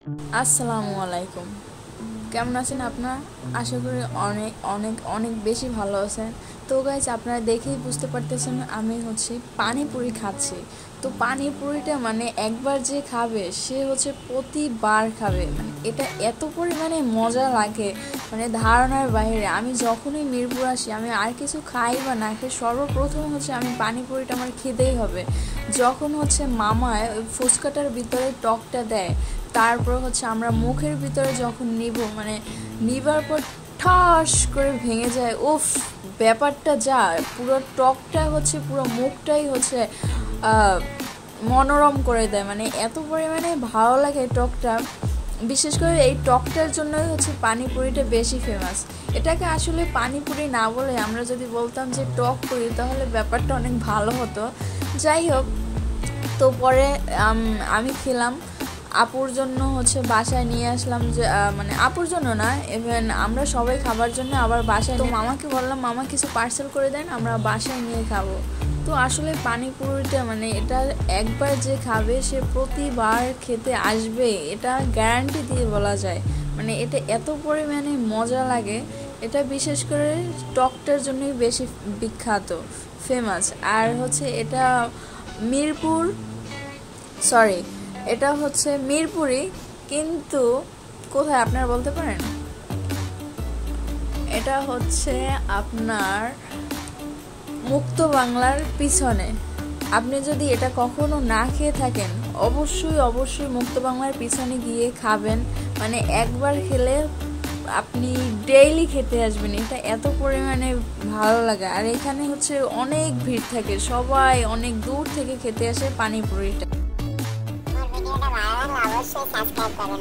আসসালামু আলাইকুম। কেমন আছেন আপনারা? আশা করি অনেক অনেক অনেক বেশি ভালো আছেন। তো গাইজ, আপনারা দেখেই বুঝতে পারতেছেন আমি পানিপুরি খাচ্ছি। তো পানিপুরিটা একবার যে খাবে সে প্রতিবার খাবে। এটা এত পরিমাণে মজা লাগে, ধারণার বাইরে। আমি যখনই মিরপুর আসি, আমি আর কিছু খাই বা না খাই, সর্বপ্রথম আমি পানিপুরিটা আমার খেতেই হবে। যখন মামায় ওই ফুচকাটার ভিতরে টকটা দেয়, তারপর আমরা মুখের ভিতরে যখন নিব, নিবার পর ঠাস করে ভেঙে যায়। উফ, ব্যাপারটা যা, পুরো টকটা পুরো মুখটাই মনোরম করে দেয়। এত পরিমাণে ভালো লাগে টকটা। বিশেষ করে এই টকটার জন্যই পানিপুরিটা বেশি ফেমাস। এটাকে আসলে পানিপুরি না বলে আমরা যদি বলতাম যে টক পুরি, তাহলে ব্যাপারটা অনেক ভালো হতো। যাই হোক, তো পরে আমি খেলাম। আপুর জন্য বাসায় নিয়ে আসলাম, যে আপুর জন্য না, ইভেন আমরা সবাই খাবার জন্য আবার বাসায়। তো মামাকে বললাম, মামা কিছু পার্সেল করে দেন, আমরা বাসায় নিয়ে খাবো। তো আসলে পানিপুরিটা এটা একবার যে খাবে সে প্রতিবার খেতে আসবে, এটা গ্যারান্টি দিয়ে বলা যায়। এটা এত পরিমাণে মজা লাগে। এটা বিশেষ করে টকটার জন্যই বেশি বিখ্যাত, ফেমাস। আর এটা মিরপুর, সরি, এটা মিরপুরি, কিন্তু কোথায় আপনারা বলতে পারেন? এটা আপনার মুক্ত বাংলার পিছনে। আপনি যদি এটা কখনো না খেয়ে থাকেন, অবশ্যই অবশ্যই মুক্ত বাংলার পিছনে গিয়ে খাবেন। একবার খেলে আপনি ডেইলি খেতে আসবেন। এটা এত পরিমাণে ভালো লাগে। আর এখানে অনেক ভিড় থাকে, সবাই অনেক দূর থেকে খেতে আসে পানিপুরিটা। ভিডিওটা ভালো লাগলে অবশ্যই সাবস্ক্রাইব করবেন।